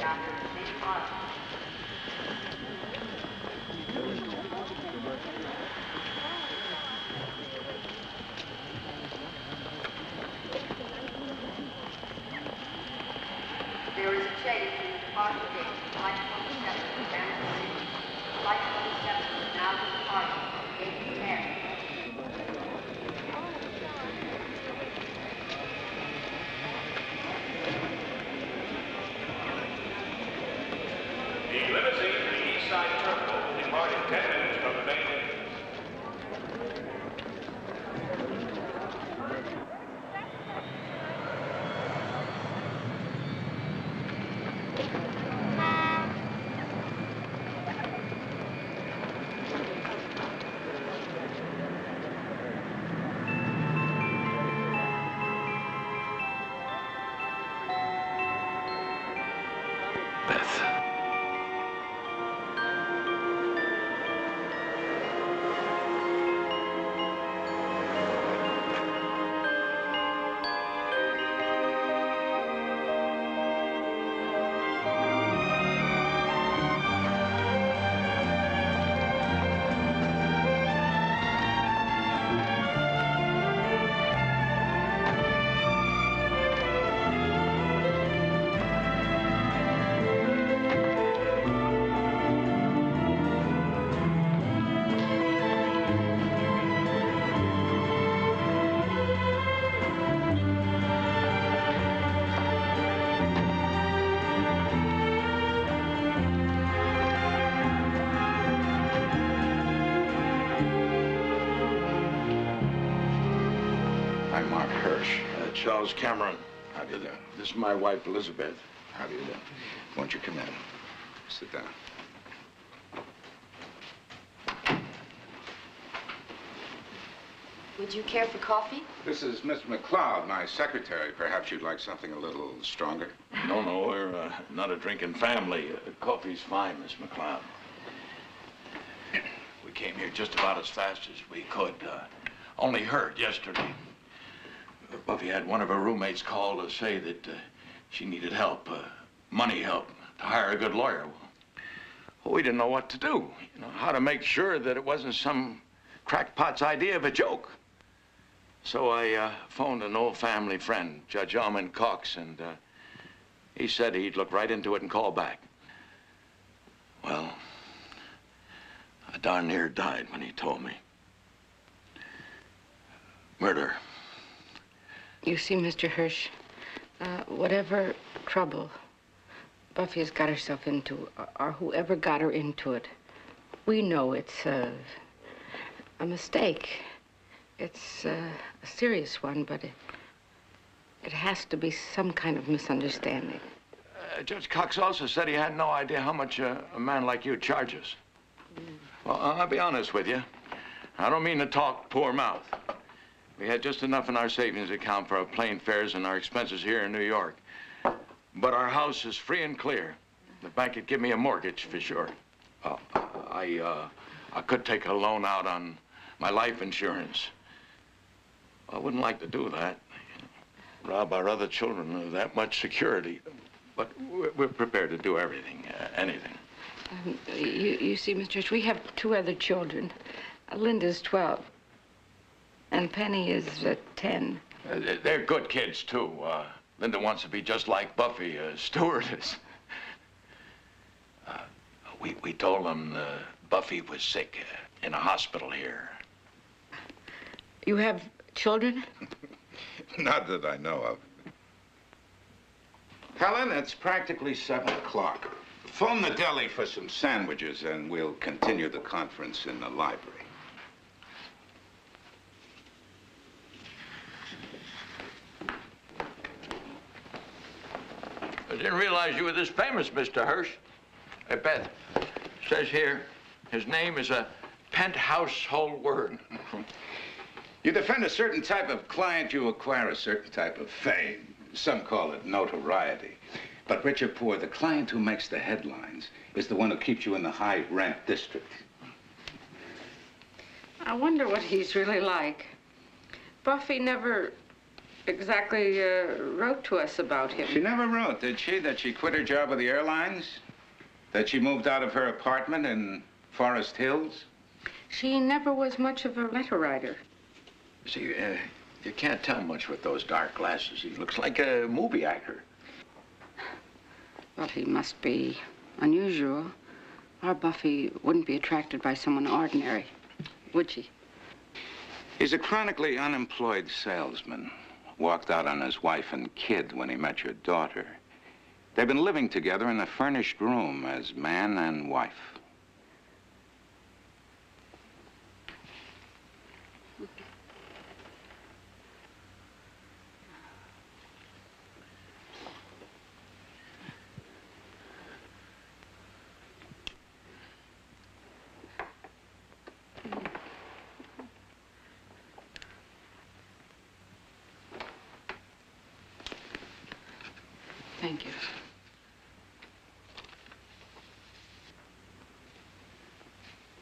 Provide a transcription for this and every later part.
after the same cause. There is a change in the departure date of Flight 27 to Kansas City. Flight 27 is now departing at 8:10. The limousine to the East Side Terminal will depart in 10 minutes from the main entrance. Charles Cameron. How do you do? This is my wife, Elizabeth. How do you do? Won't you come in? Sit down. Would you care for coffee? This is Miss McLeod, my secretary. Perhaps you'd like something a little stronger? No, we're not a drinking family. Coffee's fine, Miss McLeod. We came here just about as fast as we could. Only heard yesterday. Buffy had one of her roommates call to say that she needed help, money help, to hire a good lawyer. Well, we didn't know what to do, you know, how to make sure that it wasn't some crackpot's idea of a joke. So I phoned an old family friend, Judge Almond Cox, and he said he'd look right into it and call back. Well, I darn near died when he told me. Murder. You see, Mr. Hirsch, whatever trouble Buffy has got herself into, or whoever got her into it, we know it's a mistake. It's a serious one, but it has to be some kind of misunderstanding. Judge Cox also said he had no idea how much a man like you charges. Well, I'll be honest with you. I don't mean to talk poor mouth. We had just enough in our savings account for our plane fares and our expenses here in New York. But our house is free and clear. The bank could give me a mortgage for sure. I could take a loan out on my life insurance. I wouldn't like to do that. Rob our other children of that much security. But we're prepared to do everything, anything. You see, Mr. Hirsch, we have two other children. Linda's 12. And Penny is 10. They're good kids, too. Linda wants to be just like Buffy, a stewardess. We told them Buffy was sick in a hospital here. You have children? Not that I know of. Helen, it's practically 7 o'clock. Phone the deli for some sandwiches, and we'll continue the conference in the library. I didn't realize you were this famous, Mr. Hirsch. Hey, Beth, says here, his name is a penthousehold word. You defend a certain type of client, you acquire a certain type of fame. Some call it notoriety. But rich or poor, the client who makes the headlines is the one who keeps you in the high-rent district. I wonder what he's really like. Buffy never exactly wrote to us about him. She never wrote, did she, that she quit her job with the airlines? That she moved out of her apartment in Forest Hills? She never was much of a letter writer. See, you can't tell much with those dark glasses. He looks like a movie actor. Well, he must be unusual. Our Buffy wouldn't be attracted by someone ordinary, would she? He's a chronically unemployed salesman. Walked out on his wife and kid when he met your daughter. They've been living together in a furnished room as man and wife. Thank you.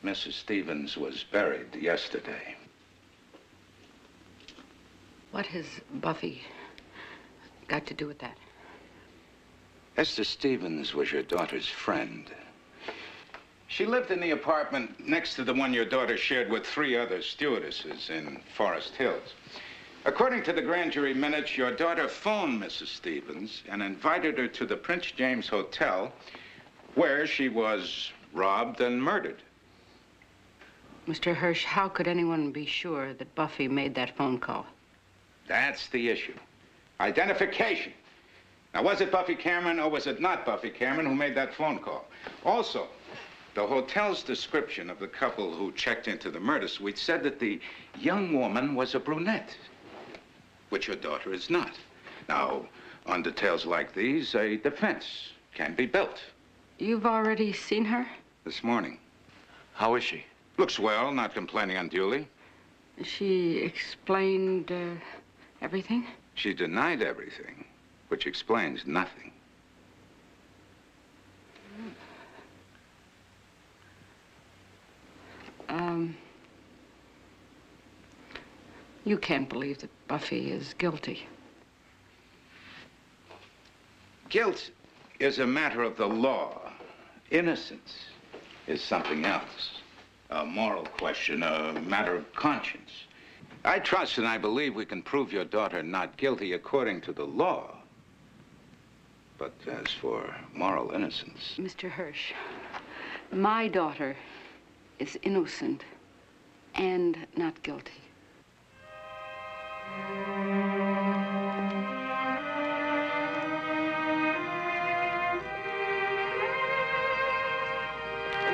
Mrs. Stevens was buried yesterday. What has Buffy got to do with that? Esther Stevens was your daughter's friend. She lived in the apartment next to the one your daughter shared with 3 other stewardesses in Forest Hills. According to the grand jury minutes, your daughter phoned Mrs. Stevens and invited her to the Prince James Hotel, where she was robbed and murdered. Mr. Hirsch, how could anyone be sure that Buffy made that phone call? That's the issue. Identification. Now, was it Buffy Cameron or was it not Buffy Cameron who made that phone call? Also, the hotel's description of the couple who checked into the murder suite said that the young woman was a brunette, which your daughter is not. Now, on details like these, a defense can be built. You've already seen her? This morning. How is she? Looks well, not complaining unduly. She explained everything? She denied everything, which explains nothing. You can't believe that Buffy is guilty. Guilt is a matter of the law. Innocence is something else. A moral question, a matter of conscience. I trust and I believe we can prove your daughter not guilty according to the law. But as for moral innocence... Mr. Hirsch, my daughter is innocent and not guilty.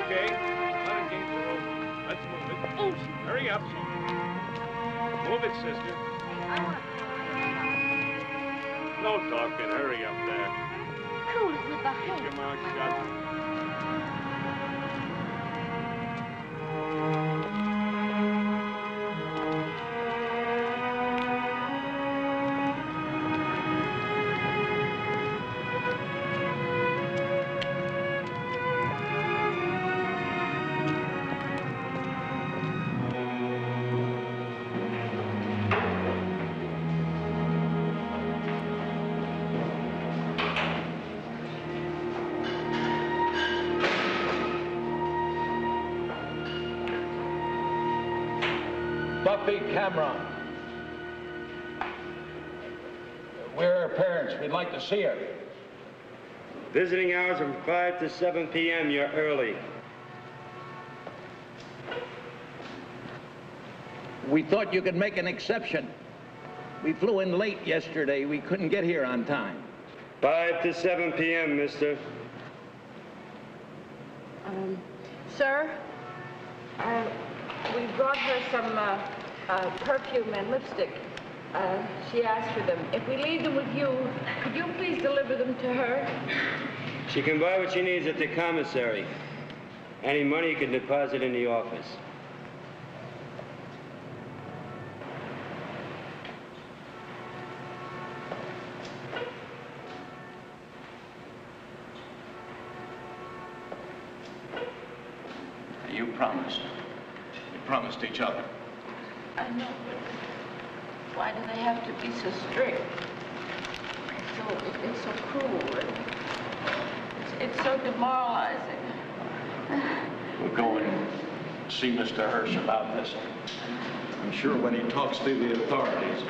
Okay, our gates are open. Let's move it. Oh, hurry up. Move it, sister. No talking. Hurry up there. Cool it with the Keep your hand. mouth shut. Buffy Cameron. We're her parents. We'd like to see her. Visiting hours from 5 to 7 p.m. You're early. We thought you could make an exception. We flew in late yesterday. We couldn't get here on time. 5 to 7 p.m., mister. Sir, we brought her some perfume and lipstick. She asked for them. If we leave them with you, could you please deliver them to her? She can buy what she needs at the commissary. Any money you can deposit in the office. You promised. We promised each other. I know. Why do they have to be so strict? It's so cruel. It's so demoralizing. We'll go and see Mr. Hirsch about this. I'm sure when he talks to the authorities.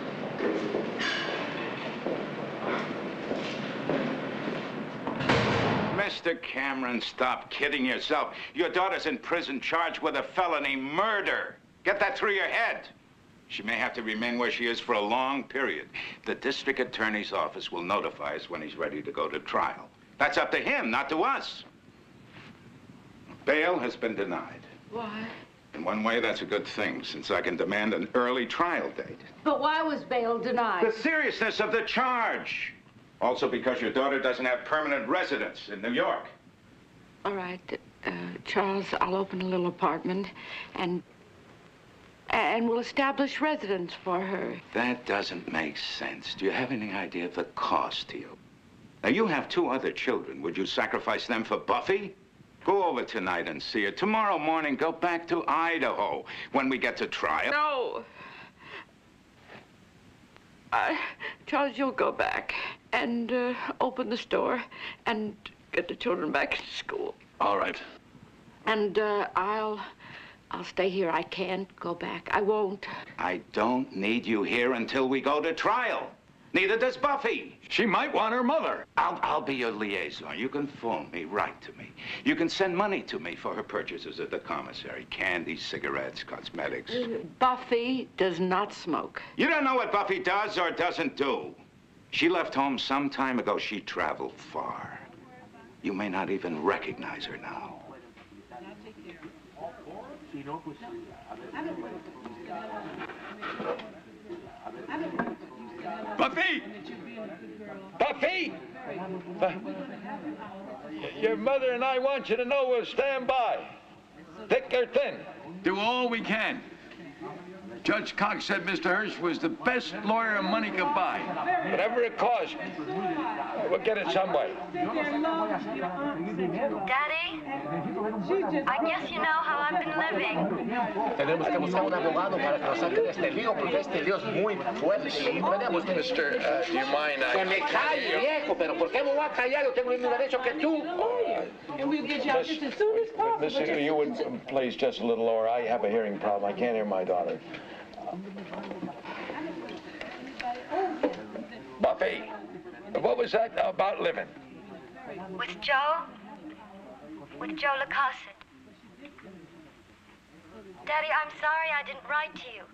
Mr. Cameron, stop kidding yourself. Your daughter's in prison charged with a felony murder. Get that through your head. She may have to remain where she is for a long period. The district attorney's office will notify us when he's ready to go to trial. That's up to him, not to us. Bail has been denied. Why? In one way, that's a good thing, since I can demand an early trial date. But why was bail denied? The seriousness of the charge. Also because your daughter doesn't have permanent residence in New York. All right, Charles, I'll open a little apartment and we'll establish residence for her. That doesn't make sense. Do you have any idea of the cost to you? Now, you have 2 other children. Would you sacrifice them for Buffy? Go over tonight and see her. Tomorrow morning, go back to Idaho when we get to trial. No. Charles, you'll go back and open the store and get the children back to school. All right. And I'll stay here. I can't go back. I won't. I don't need you here until we go to trial. Neither does Buffy. She might want her mother. I'll be your liaison. You can phone me, write to me. You can send money to me for her purchases at the commissary. Candy, cigarettes, cosmetics. Buffy does not smoke. You don't know what Buffy does or doesn't do. She left home some time ago. She traveled far. You may not even recognize her now. Buffy! Buffy! Your mother and I want you to know we'll stand by. Thick or thin. Do all we can. Judge Cox said Mr. Hirsch was the best lawyer money could buy. Whatever it costs, we'll get it some way. Daddy, I guess you know how I've been living. Tenemos que buscar un abogado para que nos saque de este lío, porque este lío es muy fuerte. Mr. Do you mind? Que me calle, viejo, pero ¿por qué me voy a callar? Yo tengo el mismo derecho que tú. And we'll get you out just as soon as possible. Miss, you would please just a little lower. I have a hearing problem. I can't hear my daughter. Buffy, what was that about living? With Joe? With Joe LaCossett. Daddy, I'm sorry I didn't write to you.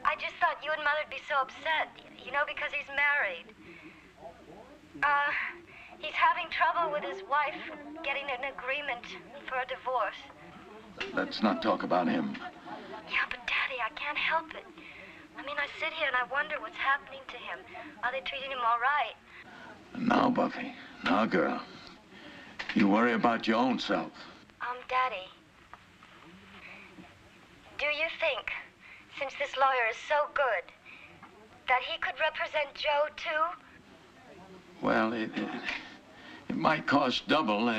I just thought you and Mother'd be so upset, you know, because he's married. He's having trouble with his wife getting an agreement for a divorce. Let's not talk about him. Yeah, but Daddy, I can't help it. I mean, I sit here and I wonder what's happening to him. Are they treating him all right? Now, Buffy. Now, girl. You worry about your own self. Daddy, do you think, since this lawyer is so good, that he could represent Joe, too? Well, it might cost double.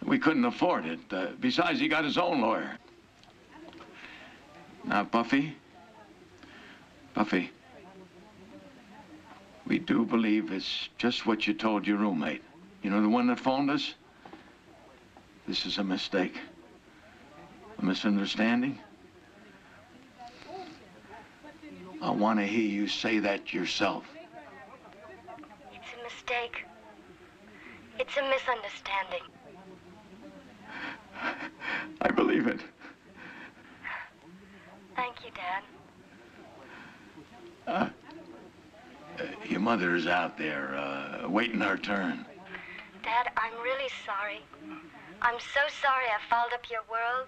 We couldn't afford it. Besides, he got his own lawyer. Now, Buffy, we do believe it's just what you told your roommate. You know, the one that phoned us? This is a mistake. A misunderstanding. I want to hear you say that yourself. It's a mistake. It's a misunderstanding. I believe it. Thank you, Dad. Your mother is out there, waiting her turn. Dad, I'm really sorry. I'm so sorry I fouled up your world.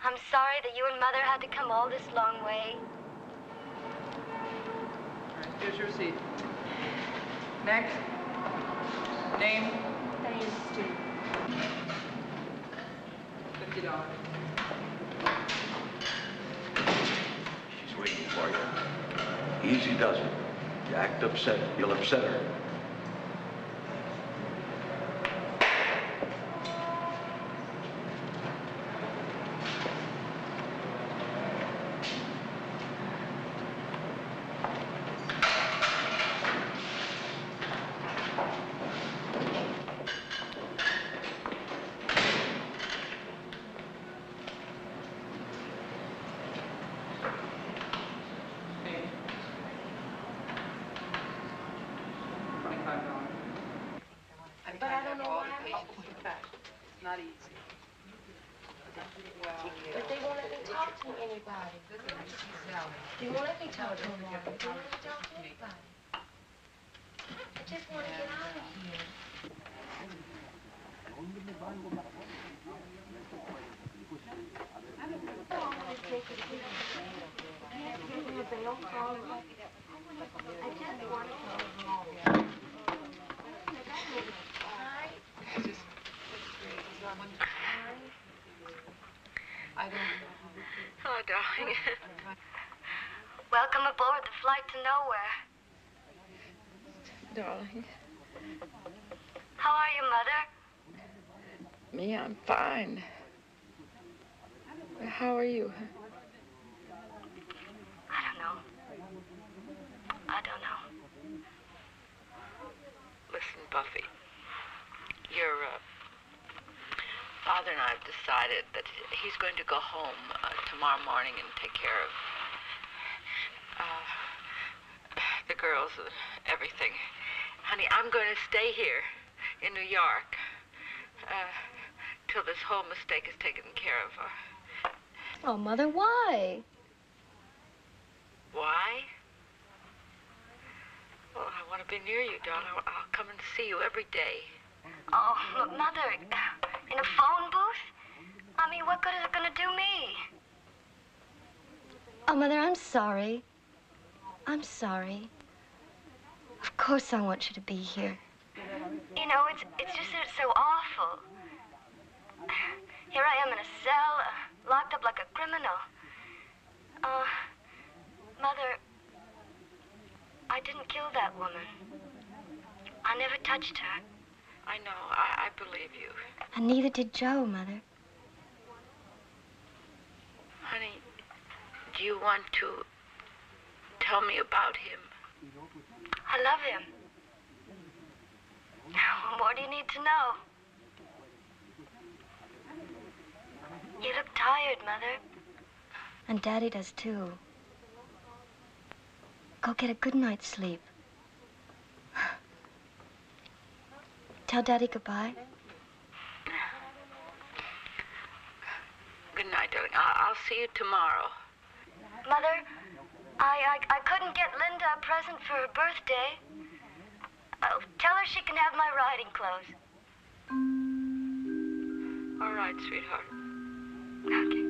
I'm sorry that you and Mother had to come all this long way. Here's your receipt. Next. Name? Thanks, Steve. $50. She's waiting for you. Easy does it. You act upset, you'll upset her. But I don't know why I'm here. It's not easy. But they won't let me talk to anybody. They won't let me talk to anybody. They won't let me talk to anybody. I just want to get out of here. Hello, darling. Welcome aboard the flight to nowhere. Darling. How are you, Mother? Me, I'm fine. How are you? I don't know. Listen, Buffy. Your father and I have decided that he's going to go home tomorrow morning and take care of the girls and everything. Honey, I'm going to stay here in New York till this whole mistake is taken care of. Oh, Mother, why? Why? Well, I want to be near you, darling. I'll come and see you every day. Oh, Mother, in a phone booth? I mean, what good is it going to do me? Oh, Mother, I'm sorry. I'm sorry. Of course I want you to be here. You know, it's just that it's so awful. Here I am in a cell, locked up like a criminal. Mother, I didn't kill that woman. I never touched her. I know. I believe you. And neither did Joe, Mother. Honey, do you want to tell me about him? I love him. What more do you need to know? You look tired, Mother. And Daddy does, too. Go get a good night's sleep. Tell Daddy goodbye. Good night, darling. I'll see you tomorrow. Mother, I couldn't get Linda a present for her birthday. I'll tell her she can have my riding clothes. All right, sweetheart. Okay.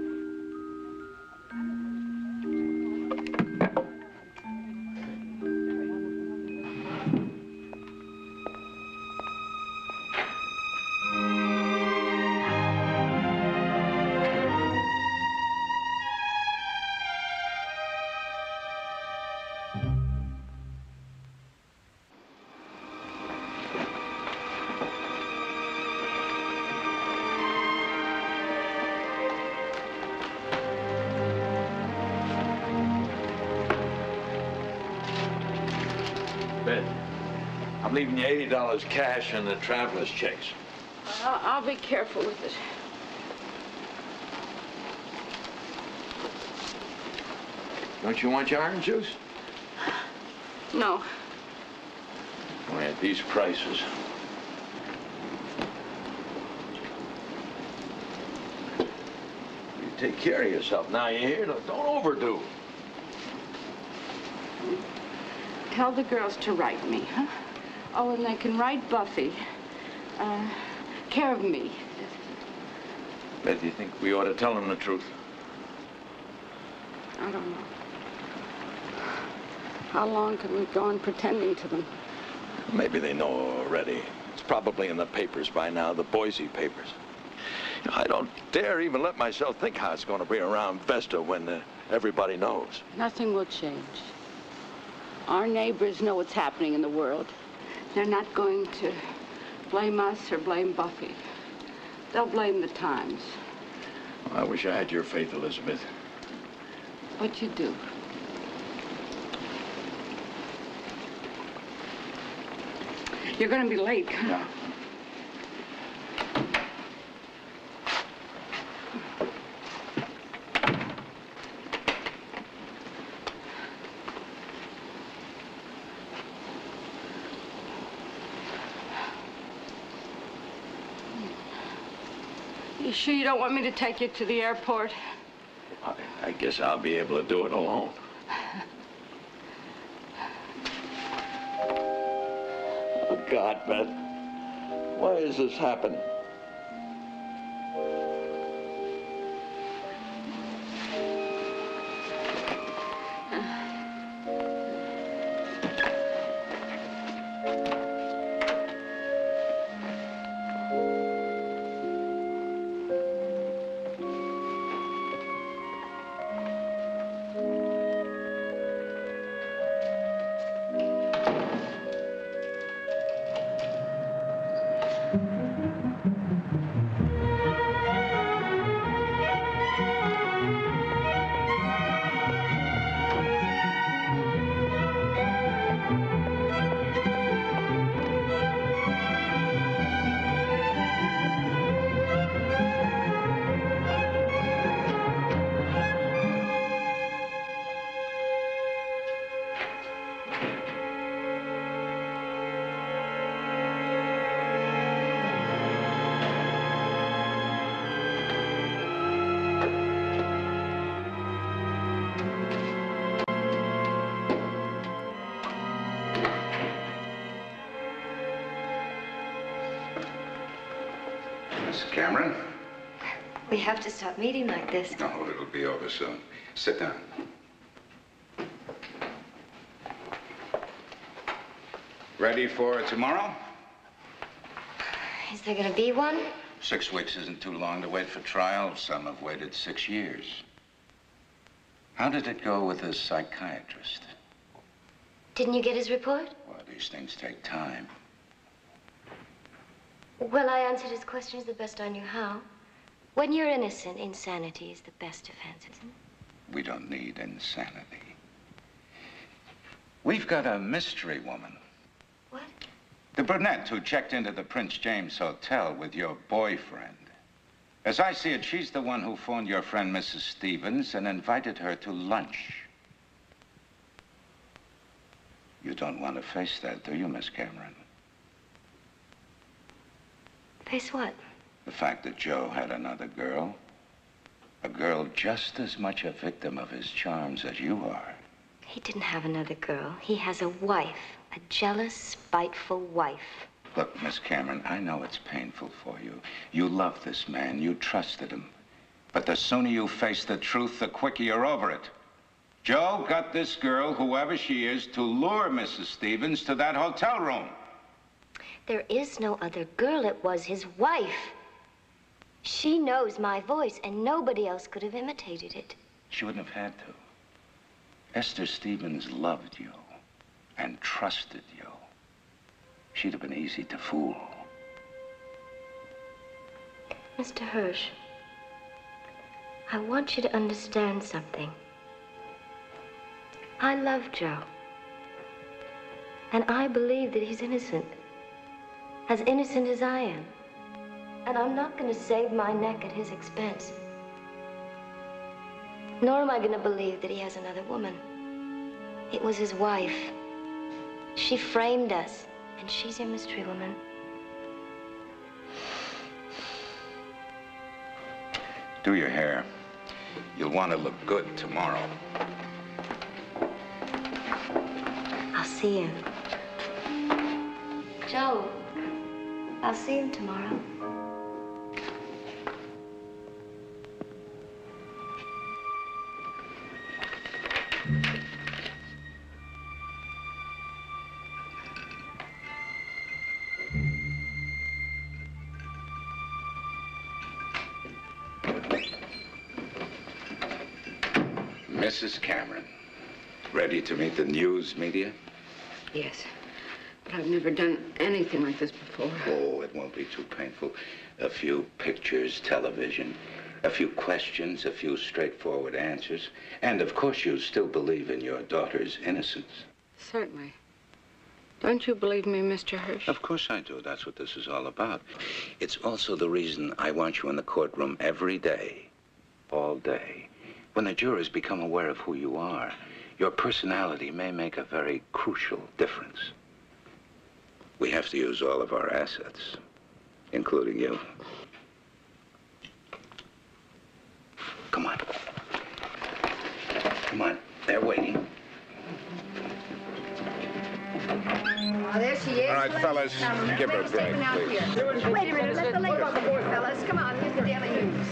I'm leaving you $80 cash and the traveler's checks. I'll be careful with it. Don't you want your orange juice? No. Well, at these prices. You take care of yourself now, you hear? Don't overdo. Tell the girls to write me, huh? Oh, and they can write Buffy. Care of me. Beth, do you think we ought to tell them the truth? I don't know. How long can we go on pretending to them? Maybe they know already. It's probably in the papers by now, the Boise papers. You know, I don't dare even let myself think how it's going to be around Vesta when everybody knows. Nothing will change. Our neighbors know what's happening in the world. They're not going to blame us or blame Buffy. They'll blame the Times. I wish I had your faith, Elizabeth. But you do. You're going to be late. Yeah. You sure you don't want me to take you to the airport? I guess I'll be able to do it alone. Oh, God, Beth. Why has this happened? Cameron? We have to stop meeting like this. No, it'll be over soon. Sit down. Ready for tomorrow? Is there gonna be one? 6 weeks isn't too long to wait for trial. Some have waited 6 years. How did it go with the psychiatrist? Didn't you get his report? Well, these things take time. Well, I answered his questions the best I knew how. When you're innocent, insanity is the best defense, isn't it? We don't need insanity. We've got a mystery woman. What? The brunette who checked into the Prince James Hotel with your boyfriend. As I see it, she's the one who phoned your friend Mrs. Stevens and invited her to lunch. You don't want to face that, do you, Miss Cameron? Face what? The fact that Joe had another girl. A girl just as much a victim of his charms as you are. He didn't have another girl. He has a wife. A jealous, spiteful wife. Look, Miss Cameron, I know it's painful for you. You love this man. You trusted him. But the sooner you face the truth, the quicker you're over it. Joe got this girl, whoever she is, to lure Mrs. Stevens to that hotel room. There is no other girl. It was his wife. She knows my voice, and nobody else could have imitated it. She wouldn't have had to. Esther Stevens loved you and trusted you. She'd have been easy to fool. Mr. Hirsch, I want you to understand something. I love Joe. And I believe that he's innocent. As innocent as I am. And I'm not going to save my neck at his expense. Nor am I going to believe that he has another woman. It was his wife. She framed us, and she's your mystery woman. Do your hair. You'll want to look good tomorrow. I'll see him. Joe, I'll see him tomorrow. Mrs. Cameron, ready to meet the news media? Yes, but I've never done anything like this before. Oh, it won't be too painful. A few pictures, television, a few questions, a few straightforward answers. And of course you still believe in your daughter's innocence. Certainly. Don't you believe me, Mr. Hirsch? Of course I do. That's what this is all about. It's also the reason I want you in the courtroom every day, all day. When the jurors become aware of who you are, your personality may make a very crucial difference. We have to use all of our assets, including you. Come on. Come on. They're waiting. Oh, there she is. All right, fellas, give her a break, please. Wait a minute, let the lady on the board, fellas. Come on, here's the Daily News.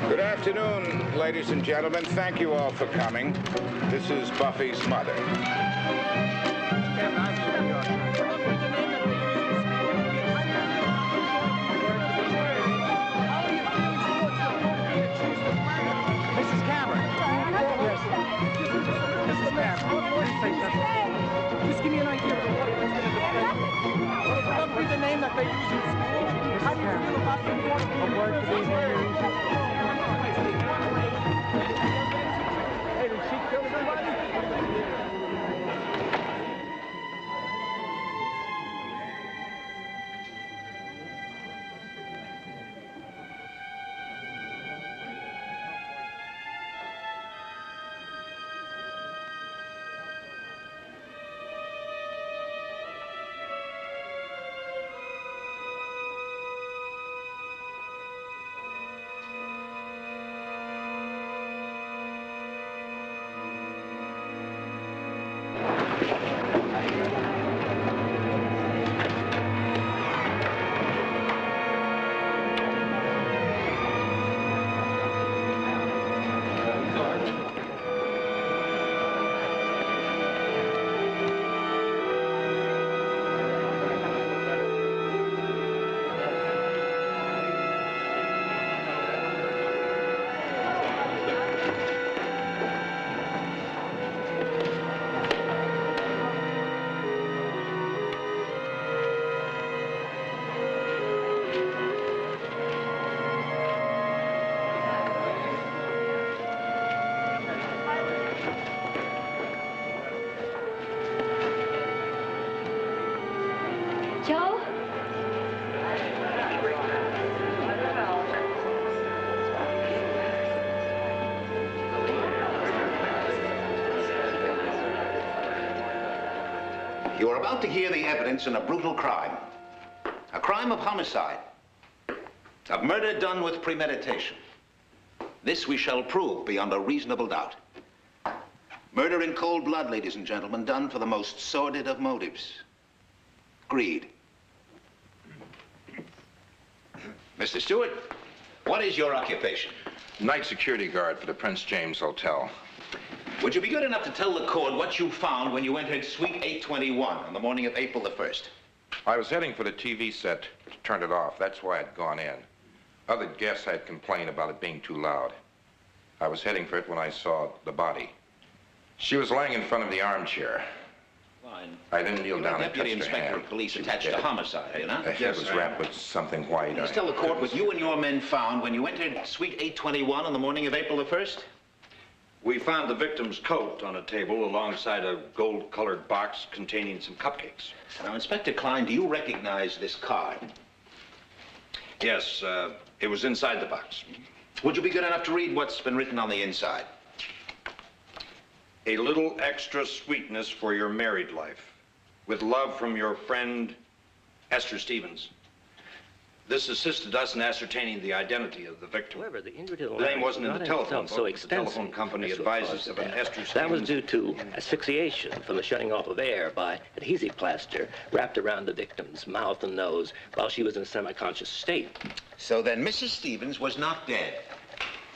Good afternoon, ladies and gentlemen. Thank you all for coming. This is Buffy's mother. Mrs. Cameron. Yes. Mrs. Cameron, please say something. Just give me an idea of what it is going to be. What would be the name that they use in school? How do you feel about the a word to be used? Hey, did she kill somebody? Joe? You are about to hear the evidence in a brutal crime. A crime of homicide. Of murder done with premeditation. This we shall prove beyond a reasonable doubt. Murder in cold blood, ladies and gentlemen, done for the most sordid of motives. Greed. Mr. Stewart, what is your occupation? Night security guard for the Prince James Hotel. Would you be good enough to tell the court what you found when you entered Suite 821 on the morning of April the 1st? I was heading for the TV set to turn it off. That's why I'd gone in. Other guests had complained about it being too loud. I was heading for it when I saw the body. She was lying in front of the armchair. Fine. I didn't kneel down and touch Deputy her Inspector hand. of Police attached to homicide, are you not? Her head was wrapped with something white. Please tell the court what you and your men found when you entered Suite 821 on the morning of April the 1st? We found the victim's coat on a table alongside a gold-colored box containing some cupcakes. Now, Inspector Klein, do you recognize this card? Yes, it was inside the box. Would you be good enough to read what's been written on the inside? A little extra sweetness for your married life. With love from your friend, Esther Stevens. This assisted us in ascertaining the identity of the victim. However, the injury to the The name leg wasn't in was the not telephone itself book. so The extensive telephone company as to advises cause of the an death. Esther Stevens. That was due to asphyxiation from the shutting off of air by adhesive plaster wrapped around the victim's mouth and nose while she was in a semi-conscious state. So then Mrs. Stevens was not dead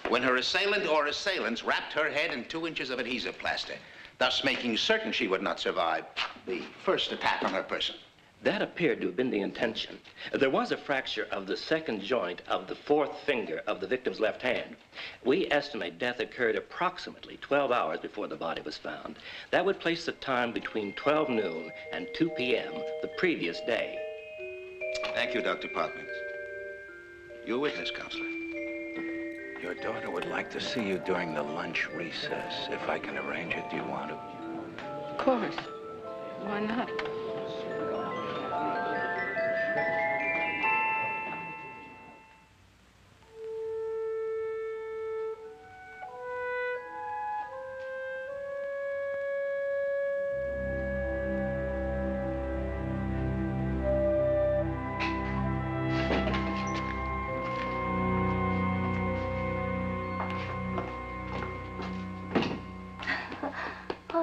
when her assailant or assailants wrapped her head in 2 inches of adhesive plaster, thus making certain she would not survive the first attack on her person. That appeared to have been the intention. There was a fracture of the second joint of the 4th finger of the victim's left hand. We estimate death occurred approximately 12 hours before the body was found. That would place the time between 12 noon and 2 p.m. the previous day. Thank you, Dr. Parkman. Your witness, Counselor. Your daughter would like to see you during the lunch recess. If I can arrange it, do you want to? Of course. Why not?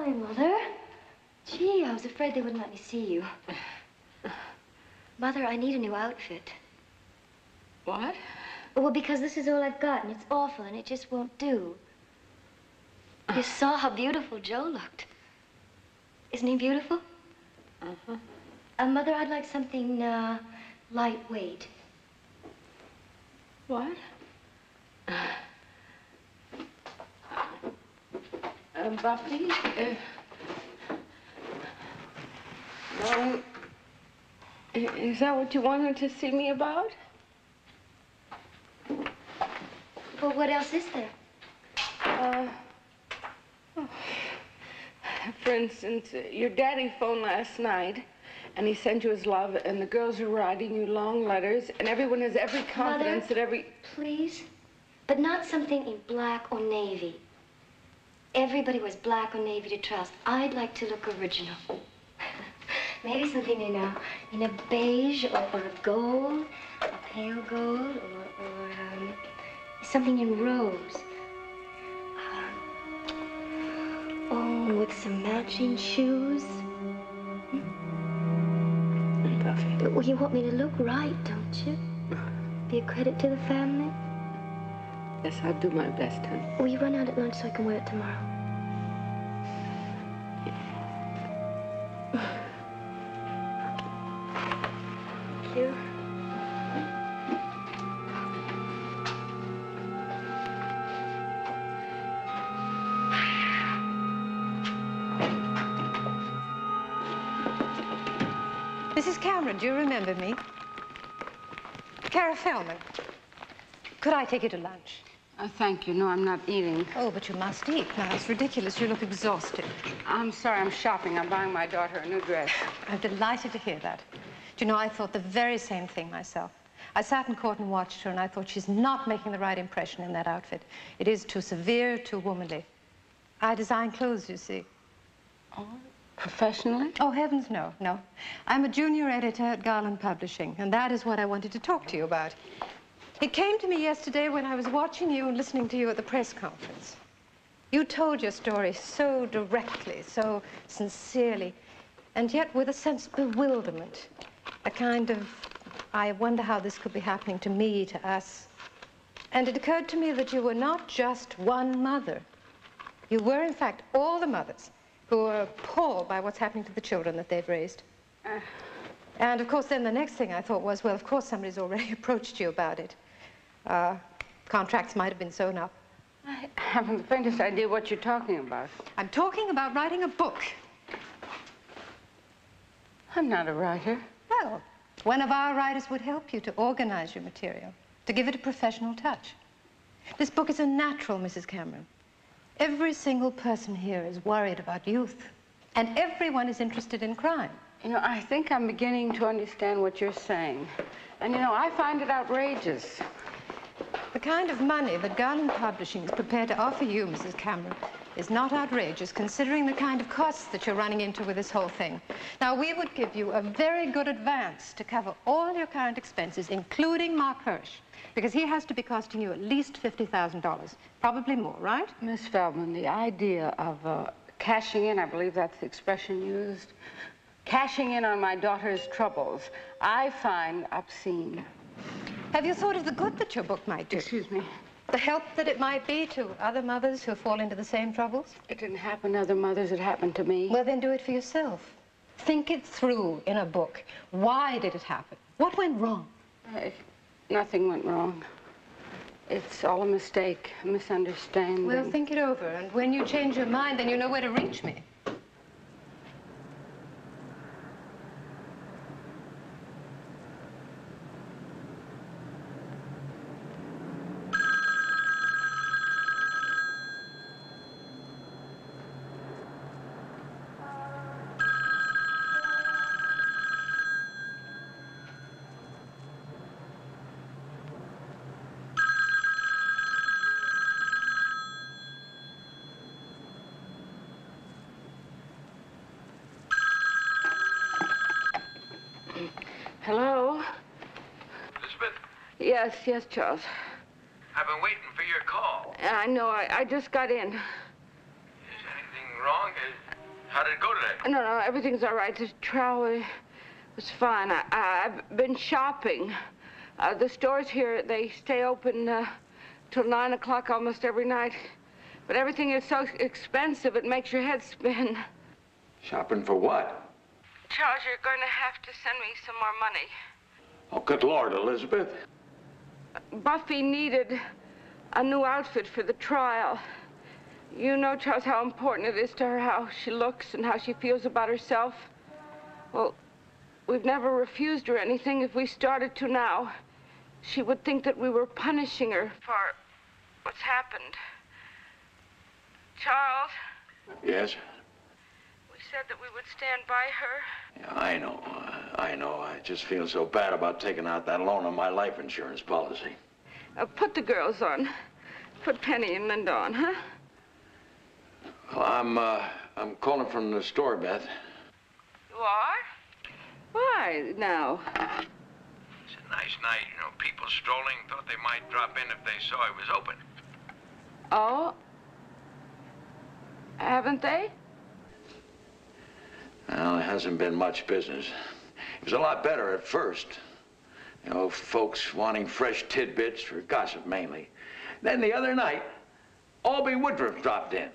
Hi, Mother. Gee, I was afraid they wouldn't let me see you. Mother, I need a new outfit. What? Well, because this is all I've got, and it's awful, and it just won't do. You saw how beautiful Joe looked. Isn't he beautiful? Uh-huh. Mother, I'd like something, lightweight. What? Buffy? Is that what you wanted to see me about? Well, what else is there? For instance, your daddy phoned last night, and he sent you his love, and the girls are writing you long letters, and everyone has every confidence that every... Please? But not something in black or navy. Everybody wears black or navy to trust. I'd like to look original. Maybe something in a beige or a gold, a pale gold, or something in rose. Oh, with some matching shoes. Buffy. Well, you want me to look right, don't you? Be a credit to the family? Yes, I'll do my best, honey. Will you run out at lunch so I can wear it tomorrow? Thank you. Mrs. Cameron, do you remember me? Cara Feldman. Could I take you to lunch? Thank you. No, I'm not eating. Oh, but you must eat. Now, it's ridiculous. You look exhausted. I'm sorry. I'm shopping. I'm buying my daughter a new dress. I'm delighted to hear that. Do you know, I thought the very same thing myself. I sat in court and watched her, and I thought she's not making the right impression in that outfit. It is too severe, too womanly. I design clothes, you see. Oh, professionally? Oh, heavens, no, no. I'm a junior editor at Garland Publishing, and that is what I wanted to talk to you about. It came to me yesterday when I was watching you and listening to you at the press conference. You told your story so directly, so sincerely, and yet with a sense of bewilderment. A kind of, I wonder how this could be happening to me, to us. And it occurred to me that you were not just one mother. You were, in fact, all the mothers who are appalled by what's happening to the children that they've raised. And, of course, then the next thing I thought was, well, of course, somebody's already approached you about it. Contracts might have been sewn up. I haven't the faintest idea what you're talking about. I'm talking about writing a book. I'm not a writer. Well, one of our writers would help you to organize your material, to give it a professional touch. This book is a natural, Mrs. Cameron. Every single person here is worried about youth, and everyone is interested in crime. You know, I think I'm beginning to understand what you're saying. And, you know, I find it outrageous. The kind of money that Garland Publishing is prepared to offer you, Mrs. Cameron, is not outrageous, considering the kind of costs that you're running into with this whole thing. Now, we would give you a very good advance to cover all your current expenses, including Marc Hirsch, because he has to be costing you at least $50,000, probably more, right? Miss Feldman, the idea of cashing in, I believe that's the expression used, cashing in on my daughter's troubles, I find obscene. Have you thought of the good that your book might do? Excuse me? The help that it might be to other mothers who fall into the same troubles? It didn't happen to other mothers, it happened to me. Well, then do it for yourself. Think it through in a book. Why did it happen? What went wrong? Nothing went wrong. It's all a mistake, a misunderstanding. Well, think it over, and when you change your mind, then you know where to reach me. Hello? Elizabeth? Yes, Charles. I've been waiting for your call. I know, I just got in. Is anything wrong? How did it go today? No, everything's all right. The trial was fine. I've been shopping. The stores here, they stay open till 9 o'clock almost every night. But everything is so expensive, it makes your head spin. Shopping for what? Charles, you're going to have to send me some more money. Oh, good Lord, Elizabeth. Buffy needed a new outfit for the trial. You know, Charles, how important it is to her how she looks and how she feels about herself. Well, we've never refused her anything. If we started to now, she would think that we were punishing her for what's happened. Charles? Yes? We said that we would stand by her. Yeah, I know. I just feel so bad about taking out that loan on my life insurance policy. Put the girls on. Put Penny and Linda on, huh? Well, I'm calling from the store, Beth. You are? Why, now? It's a nice night, you know. People strolling thought they might drop in if they saw it was open. Oh? Haven't they? Well, it hasn't been much business. It was a lot better at first. You know, folks wanting fresh tidbits for gossip mainly. Then the other night, Albie Woodruff dropped in.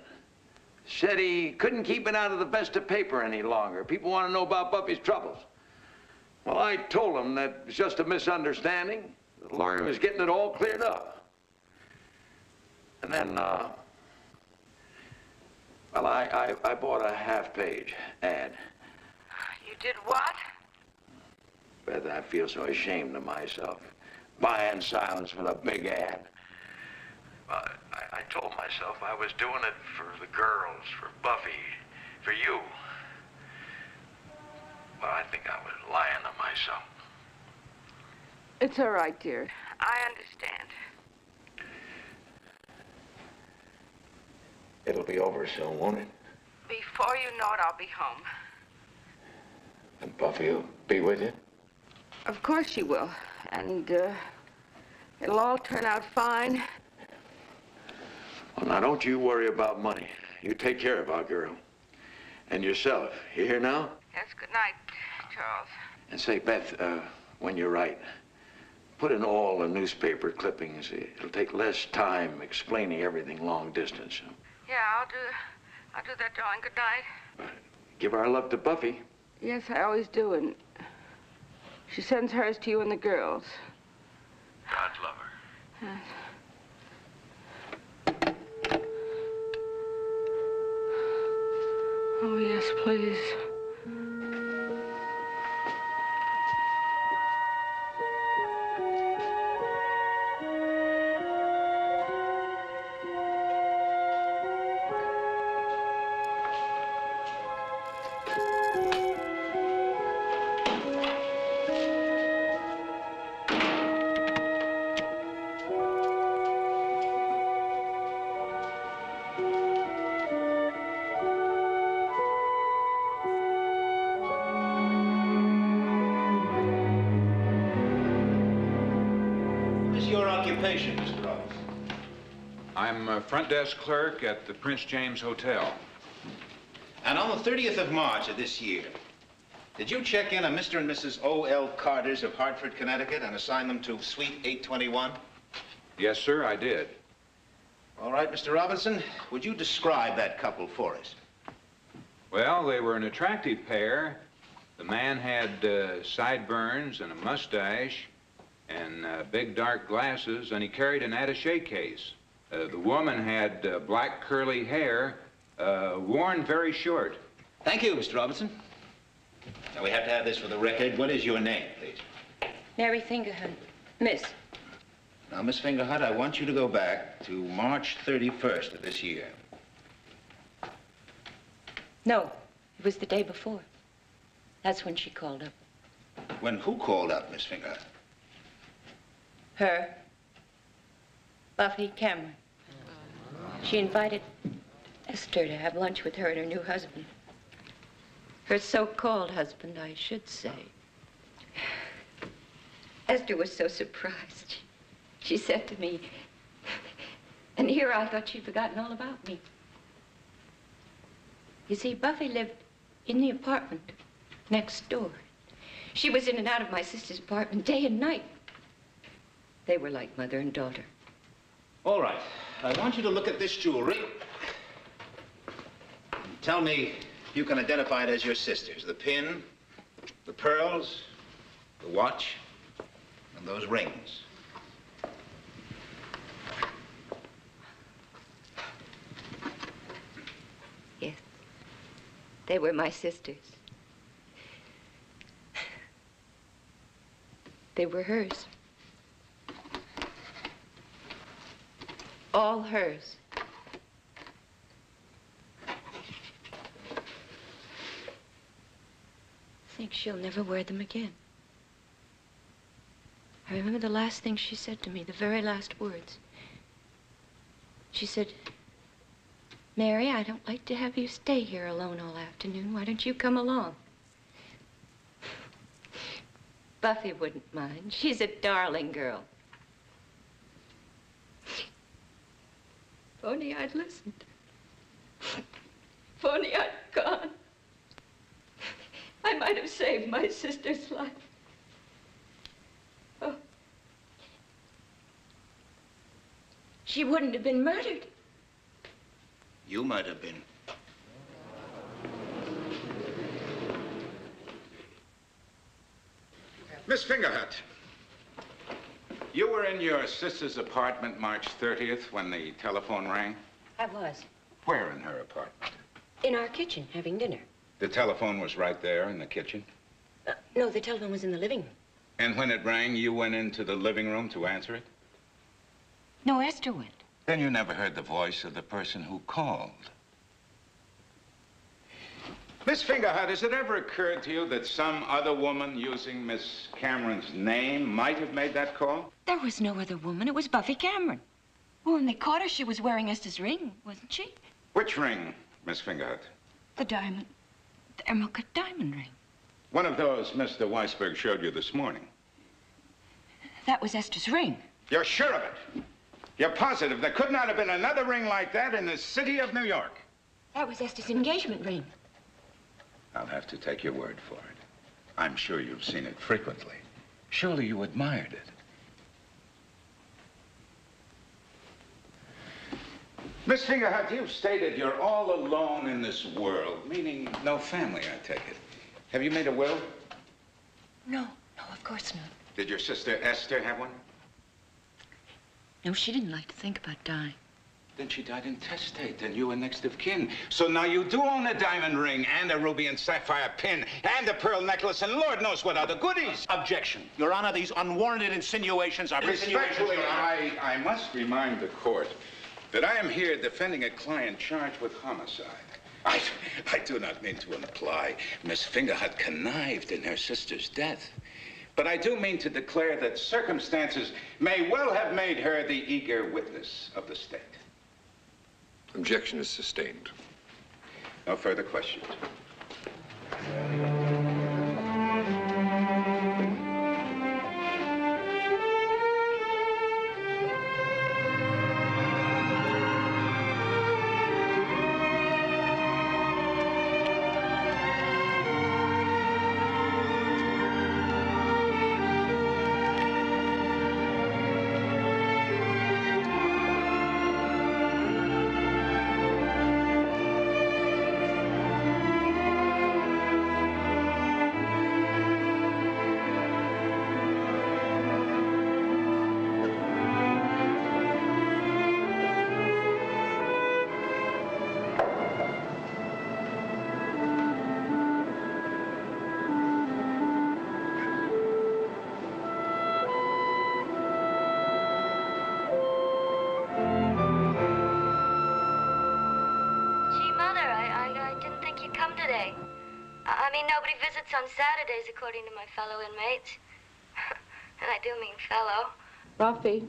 Said he couldn't keep it out of the Vesta paper any longer. People want to know about Buffy's troubles. Well, I told him that it was just a misunderstanding. The lawyer was getting it all cleared up. And then, well, I bought a half-page ad. You did what? Beth, I feel so ashamed of myself. Buying silence with a big ad. Well, I told myself I was doing it for the girls, for Buffy, for you. Well, I think I was lying to myself. It's all right, dear. I understand. It'll be over soon, won't it? Before you know it, I'll be home. And Buffy will be with you? Of course she will. And, it'll all turn out fine. Well, now, don't you worry about money. You take care of our girl. And yourself. You hear now? Yes, good night, Charles. And say, Beth, when you write, put in all the newspaper clippings. It'll take less time explaining everything long distance. Yeah, I'll do that, darling. Good night. Give our love to Buffy. Yes, I always do, and she sends hers to you and the girls. God love her. Yes. Oh, yes, please. Mr. Roberts? I'm a front desk clerk at the Prince James Hotel. And on the 30th of March of this year, did you check in on Mr. and Mrs. O.L. Carters of Hartford, Connecticut, and assign them to Suite 821? Yes, sir, I did. All right, Mr. Robinson, would you describe that couple for us? Well, they were an attractive pair. The man had sideburns and a mustache and big dark glasses, and he carried an attaché case. The woman had black curly hair, worn very short. Thank you, Mr. Robinson. Now, we have to have this for the record. What is your name, please? Mary Fingerhut. Miss. Now, Miss Fingerhut, I want you to go back to March 31st of this year. No, it was the day before. That's when she called up. When who called up, Miss Fingerhut? Her. Buffy Cameron. She invited Esther to have lunch with her and her new husband. Her so-called husband, I should say. Esther was so surprised. She said to me, and here I thought she'd forgotten all about me. You see, Buffy lived in the apartment next door. She was in and out of my sister's apartment day and night. They were like mother and daughter. All right. I want you to look at this jewelry. Tell me if you can identify it as your sister's. The pin, the pearls, the watch, and those rings. Yes. They were my sister's. They were hers. All hers. I think she'll never wear them again. I remember the last thing she said to me, the very last words. She said, "Mary, I don't like to have you stay here alone all afternoon. Why don't you come along?" Buffy wouldn't mind. She's a darling girl. If only I'd listened. If only I'd gone. I might have saved my sister's life. Oh. She wouldn't have been murdered. You might have been. Miss Fingerhut, you were in your sister's apartment March 30th when the telephone rang? I was. Where in her apartment? In our kitchen, having dinner. The telephone was right there in the kitchen? No, the telephone was in the living room. And when it rang, you went into the living room to answer it? No, Esther went. Then you never heard the voice of the person who called. Miss Fingerhut, has it ever occurred to you that some other woman using Miss Cameron's name might have made that call? There was no other woman. It was Buffy Cameron. Well, when they caught her, she was wearing Esther's ring, wasn't she? Which ring, Miss Fingerhut? The emerald cut diamond ring. One of those Mr. Weisberg showed you this morning. That was Esther's ring. You're sure of it? You're positive there could not have been another ring like that in the city of New York? That was Esther's engagement ring. I'll have to take your word for it. I'm sure you've seen it frequently. Surely you admired it. Miss Fingerhut, you've stated you're all alone in this world, meaning no family, I take it. Have you made a will? No, of course not. Did your sister Esther have one? No, she didn't like to think about dying. Then she died intestate, and you were next of kin. So now you do own a diamond ring, and a ruby and sapphire pin, and a pearl necklace, and Lord knows what other goodies. Objection. Your Honor, these unwarranted insinuations are Respectfully, I must remind the court that I am here defending a client charged with homicide. I do not mean to imply Miss Fingerhut connived in her sister's death. But I do mean to declare that circumstances may well have made her the eager witness of the state. Objection is sustained. No further questions. On Saturdays, according to my fellow inmates. And I do mean fellow. Buffy.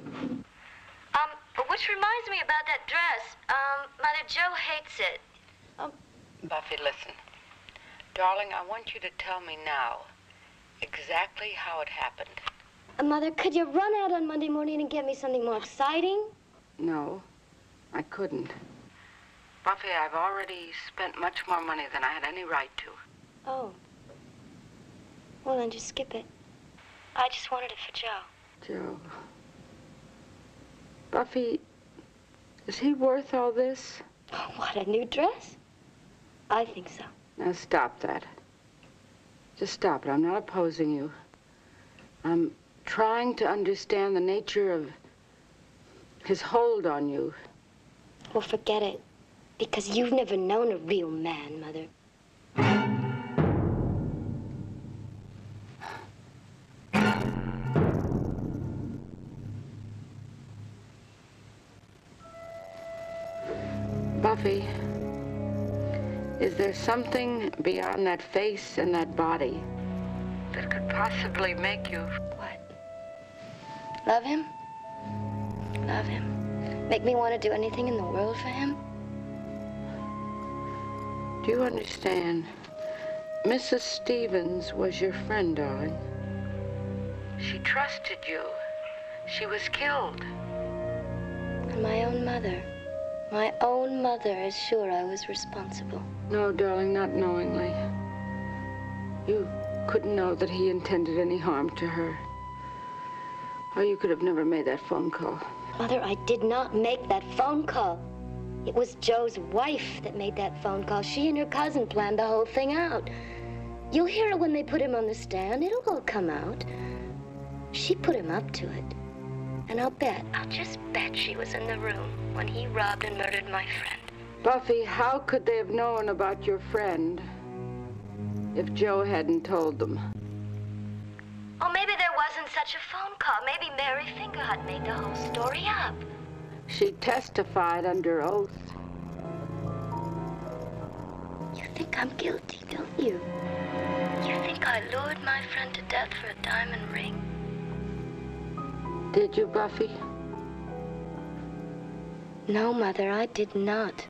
Which reminds me about that dress. Mother, Joe hates it. Buffy, listen. Darling, I want you to tell me now exactly how it happened. Mother, could you run out on Monday morning and get me something more exciting? No, I couldn't. Buffy, I've already spent much more money than I had any right to. Oh. Well, then just skip it. I just wanted it for Joe. Joe. Buffy, is he worth all this? Oh, what, a new dress? I think so. Now stop that. Just stop it. I'm not opposing you. I'm trying to understand the nature of his hold on you. Well, forget it. Because you've never known a real man, Mother. Buffy, is there something beyond that face and that body that could possibly make you... Love him? Love him. Make me want to do anything in the world for him? Do you understand? Mrs. Stevens was your friend, darling. She trusted you. She was killed. And my own mother. My own mother is sure I was responsible. No, darling, not knowingly. You couldn't know that he intended any harm to her. Or you could have never made that phone call. Mother, I did not make that phone call. It was Joe's wife that made that phone call. She and her cousin planned the whole thing out. You'll hear it when they put him on the stand. It'll all come out. She put him up to it. And I'll just bet she was in the room when he robbed and murdered my friend. Buffy, how could they have known about your friend if Joe hadn't told them? Oh, maybe there wasn't such a phone call. Maybe Mary Fingerhut made the whole story up. She testified under oath. You think I'm guilty, don't you? You think I lured my friend to death for a diamond ring? Did you, Buffy? No, Mother, I did not.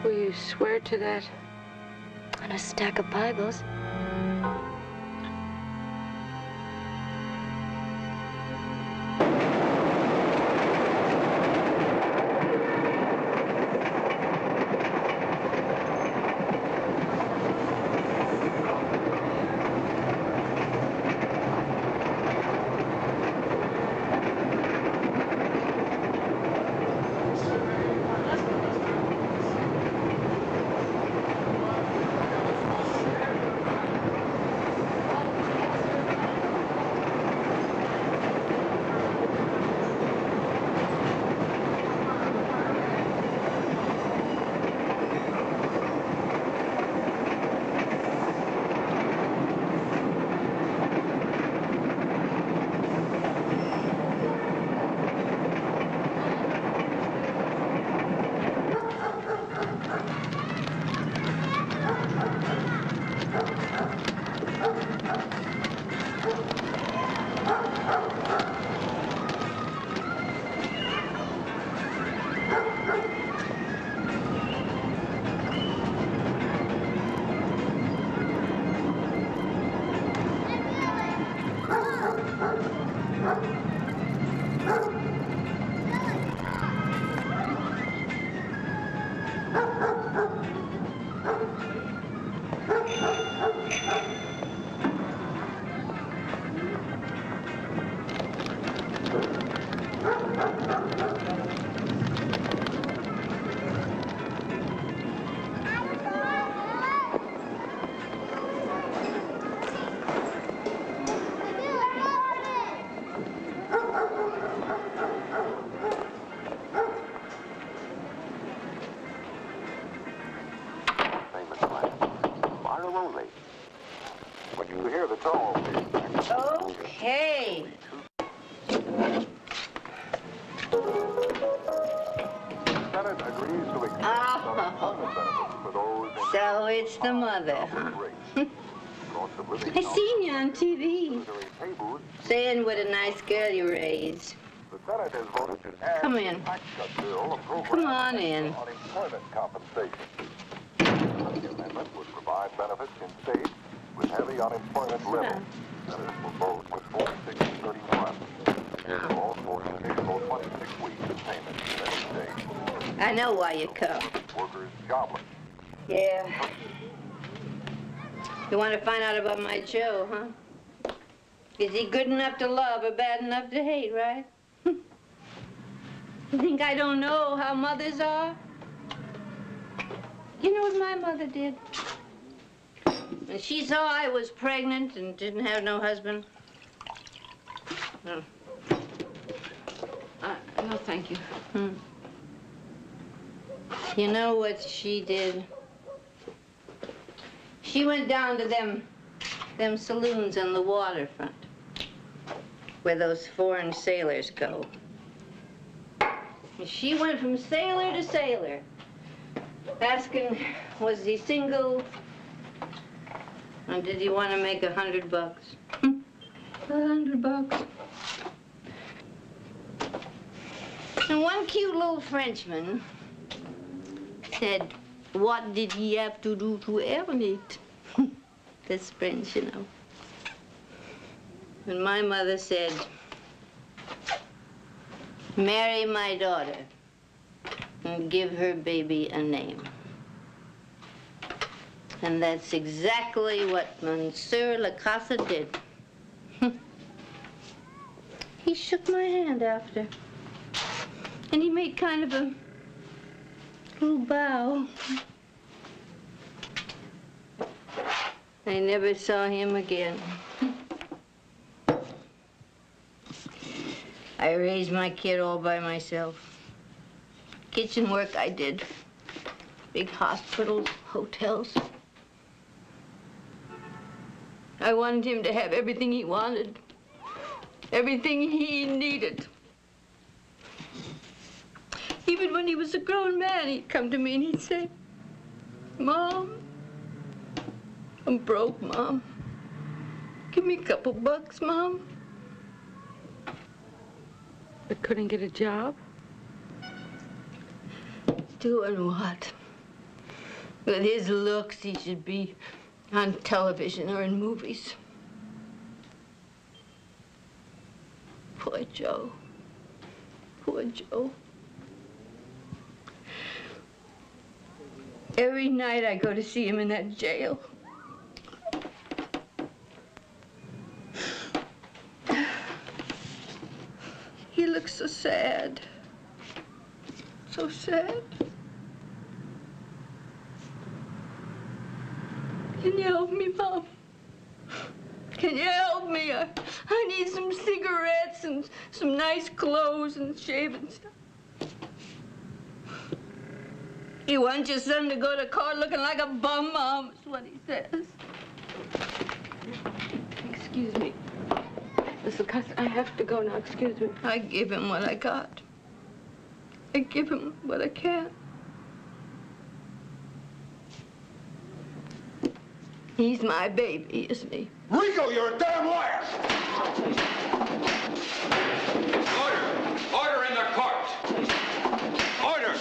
Will you swear to that? On a stack of Bibles. Okay. Oh, so it's the mother, huh? I seen you on TV, saying what a nice girl you raised. Come in. Come on in. Would provide benefits in states with heavy unemployment levels. That is for both with 46 and 31. now. I know why you come. Yeah. You want to find out about my Joe, huh? Is he good enough to love or bad enough to hate, right? You think I don't know how mothers are? You know what my mother did? When she saw I was pregnant and didn't have no husband. No, thank you. You know what she did? She went down to them saloons on the waterfront, where those foreign sailors go. And she went from sailor to sailor, asking, was he single? And did he want to make $100? $100. And one cute little Frenchman said, what did he have to do to earn it? That's French, you know. And my mother said, marry my daughter and give her baby a name. And that's exactly what Monsieur La Casa did. He shook my hand after. And he made kind of a little bow. I never saw him again. I raised my kid all by myself. Kitchen work I did. Big hospitals, hotels. I wanted him to have everything he wanted. Everything he needed. Even when he was a grown man, he'd come to me and he'd say, Mom, I'm broke, Mom. Give me a couple bucks, Mom. But couldn't get a job? Doing what? With his looks, he should be on television or in movies. Poor Joe. Poor Joe. Every night I go to see him in that jail. He looks so sad. So sad. Can you help me, Mom? Can you help me? I need some cigarettes and some nice clothes and shaving stuff. You want your son to go to court looking like a bum, Mom, is what he says. Excuse me. Listen, cousin, I have to go now. Excuse me. I give him what I got. I give him what I can. He's my baby, isn't he? Rico, you're a damn liar! Order in the court! Order!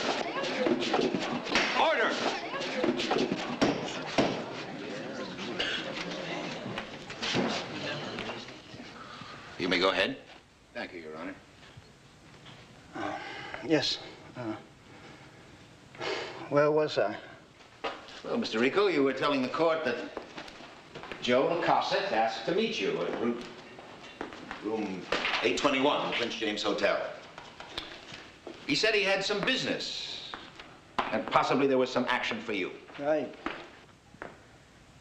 Order! You may go ahead. Thank you, Your Honor. Yes. Where was I? Well, Mr. Rico, you were telling the court that Joe Lacassette asked to meet you at room 821, the Prince James Hotel. He said he had some business, and possibly there was some action for you. Right.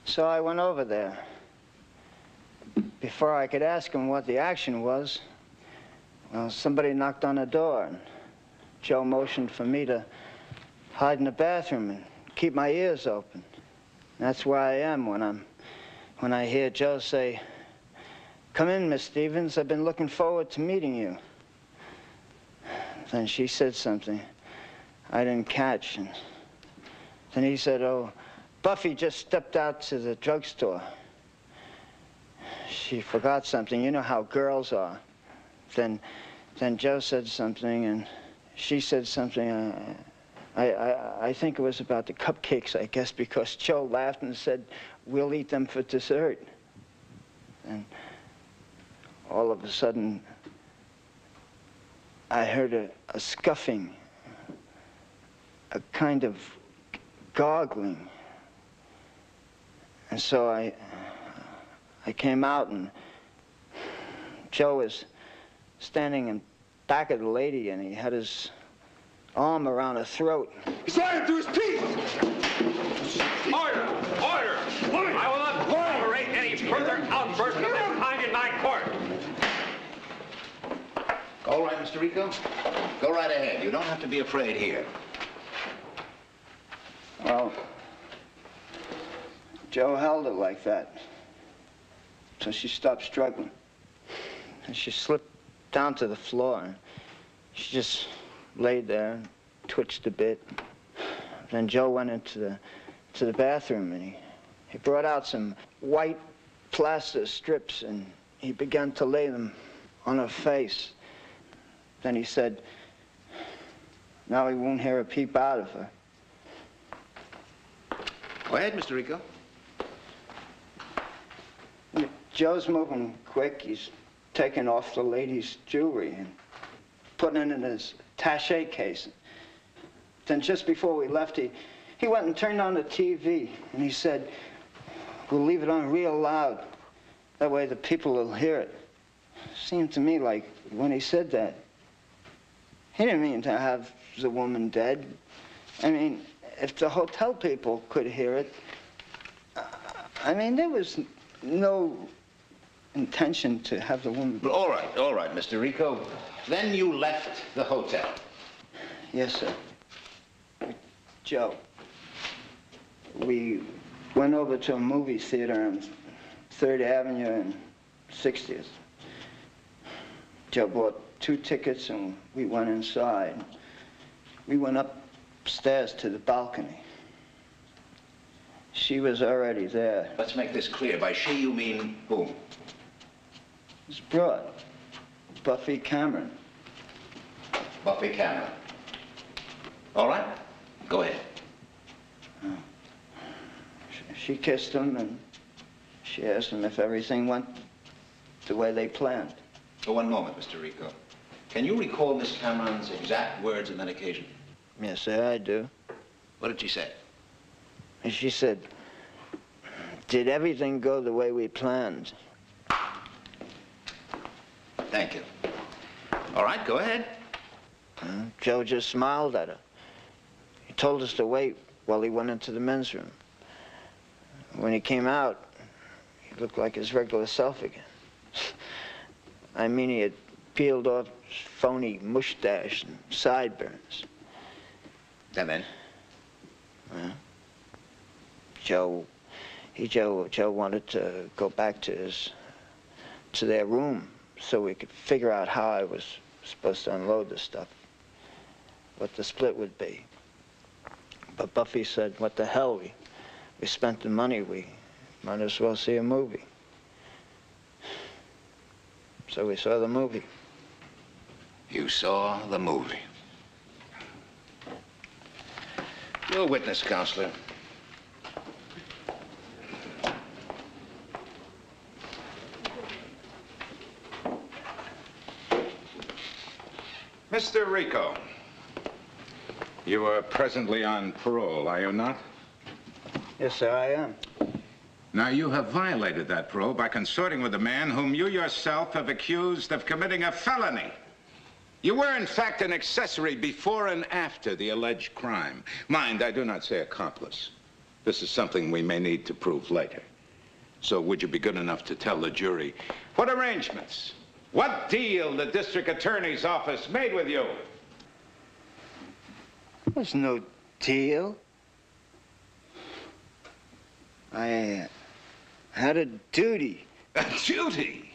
So I went over there. Before I could ask him what the action was, well, somebody knocked on the door, and Joe motioned for me to hide in the bathroom and keep my ears open. That's where I am when I hear Joe say, "Come in, Miss Stevens. I've been looking forward to meeting you." Then she said something I didn't catch, and then he said, "Oh, Buffy just stepped out to the drugstore. She forgot something. You know how girls are." Then Joe said something, and she said something. I think it was about the cupcakes, I guess, because Joe laughed and said, "We'll eat them for dessert." And all of a sudden, I heard a scuffing, a kind of gargling. And so I came out, and Joe was standing in back of the lady, and he had his arm around her throat. He's lying through his teeth! Order! Order! I will not tolerate any further outbursts of this kind in my court. All right, Mr. Rico. Go right ahead. You don't have to be afraid here. Well, Joe held her like that, so she stopped struggling. And she slipped down to the floor, and she just laid there and twitched a bit. Then Joe went into the bathroom, and he brought out some white plaster strips, and he began to lay them on her face. Then he said, now he won't hear a peep out of her. Go ahead, Mr. Rico. Joe's moving quick. He's taking off the lady's jewelry and putting it in his attaché case. Then just before we left, he went and turned on the TV, and he said, we'll leave it on real loud. That way the people will hear it. Seemed to me like when he said that, he didn't mean to have the woman dead. I mean, if the hotel people could hear it, I mean, there was no intention to have the woman... All right, Mr. Rico. Then you left the hotel. Yes, sir. Joe, we went over to a movie theater on 3rd Avenue and 60th. Joe bought 2 tickets, and we went inside. We went upstairs to the balcony. She was already there. Let's make this clear. By she, you mean whom? It's broad. Buffy Cameron. Buffy Cameron. All right. Go ahead. She kissed him, and she asked him if everything went the way they planned. For one moment, Mr. Rico. Can you recall Miss Cameron's exact words on that occasion? Yes, sir, I do. What did she say? And she said, did everything go the way we planned? Thank you. All right, go ahead. Joe just smiled at her. He told us to wait while he went into the men's room. When he came out, he looked like his regular self again. I mean, he had peeled off his phony mustache and sideburns. And then? Well, Joe wanted to go back to their room so we could figure out how I was supposed to unload the stuff, what the split would be. But Buffy said, what the hell, we spent the money, we might as well see a movie. So we saw the movie. You saw the movie. You're a witness, counselor. Mr. Rico, you are presently on parole, are you not? Yes, sir, I am. Now, you have violated that parole by consorting with a man whom you yourself have accused of committing a felony. You were, in fact, an accessory before and after the alleged crime. Mind, I do not say accomplice. This is something we may need to prove later. So would you be good enough to tell the jury what arrangements, what deal the district attorney's office made with you? There's no deal. I had a duty. A duty?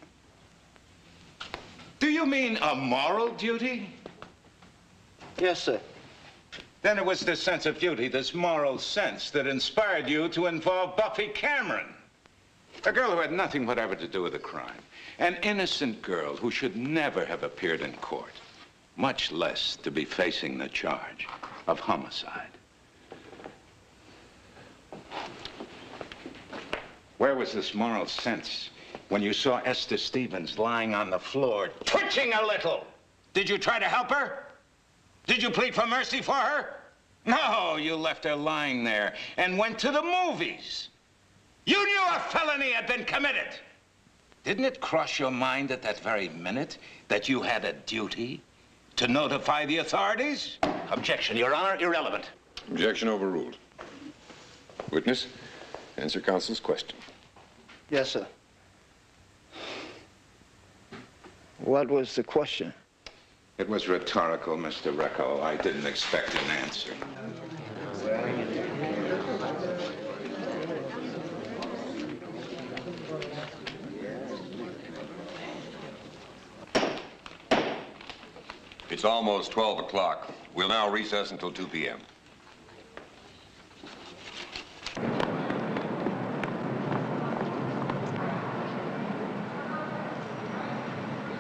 Do you mean a moral duty? Yes, sir. Then it was this sense of duty, this moral sense, that inspired you to involve Buffy Cameron, a girl who had nothing whatever to do with the crime. An innocent girl who should never have appeared in court, much less to be facing the charge of homicide. Where was this moral sense when you saw Esther Stevens lying on the floor, twitching a little, Did you try to help her? Did you plead for mercy for her? No, you left her lying there and went to the movies. You knew a felony had been committed. Didn't it cross your mind at that very minute that you had a duty to notify the authorities? Objection, Your Honor, irrelevant. Objection overruled. Witness, answer counsel's question. Yes, sir. What was the question? It was rhetorical, Mr. Recco. I didn't expect an answer. It's almost 12 o'clock. We'll now recess until 2 p.m.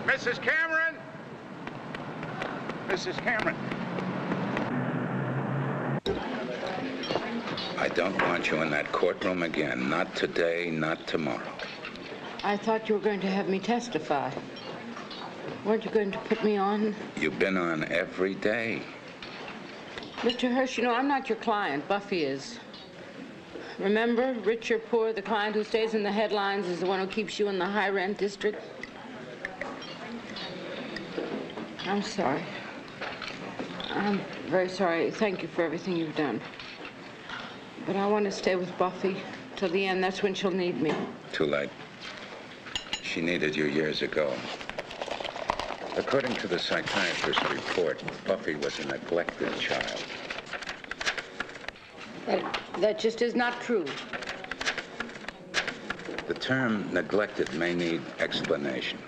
Mrs. Cameron! Mrs. Cameron. I don't want you in that courtroom again. Not today, not tomorrow. I thought you were going to have me testify. Weren't you going to put me on? You've been on every day. Mr. Hirsch, you know, I'm not your client. Buffy is. Remember, rich or poor, the client who stays in the headlines is the one who keeps you in the high-rent district? I'm sorry. I'm very sorry. Thank you for everything you've done. But I want to stay with Buffy till the end. That's when she'll need me. Too late. She needed you years ago. According to the psychiatrist's report, Buffy was a neglected child. That just is not true. The term neglected may need explanation.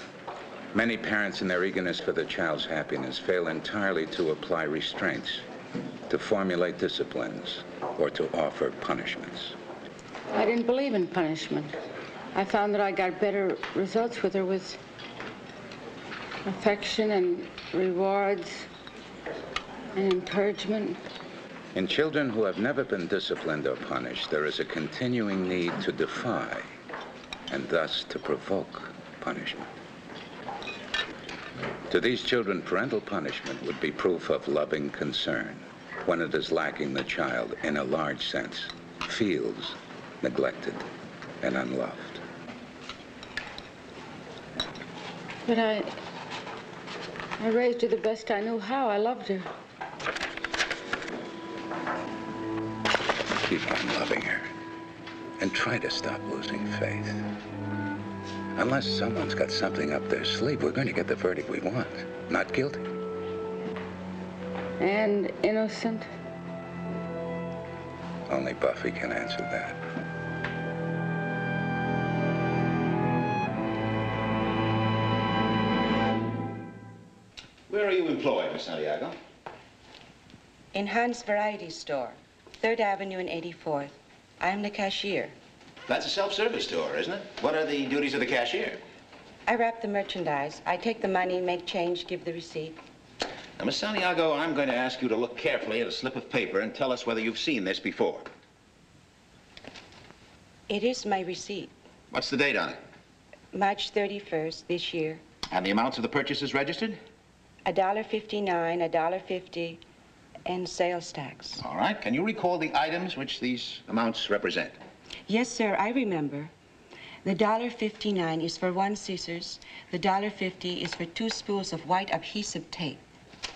Many parents, in their eagerness for their child's happiness, fail entirely to apply restraints, to formulate disciplines, or to offer punishments. I didn't believe in punishment. I found that I got better results with her with affection and rewards and encouragement. In children who have never been disciplined or punished, there is a continuing need to defy and thus to provoke punishment. To these children, parental punishment would be proof of loving concern. When it is lacking, the child, in a large sense, feels neglected and unloved. But I raised her the best I knew how. I loved her. Keep on loving her and try to stop losing faith. Unless someone's got something up their sleeve, we're going to get the verdict we want. Not guilty. And innocent? Only Buffy can answer that. Where are you employed, Miss Santiago? In Hans' Variety Store, 3rd Avenue and 84th. I'm the cashier. That's a self-service store, isn't it? What are the duties of the cashier? I wrap the merchandise. I take the money, make change, give the receipt. Now, Miss Santiago, I'm going to ask you to look carefully at a slip of paper and tell us whether you've seen this before. It is my receipt. What's the date on it? March 31st this year. And the amounts of the purchases registered? $1.59, $1.50, and sales tax. All right. Can you recall the items which these amounts represent? Yes, sir, I remember. The $1.59 is for 1 scissors. The $1.50 is for 2 spools of white adhesive tape.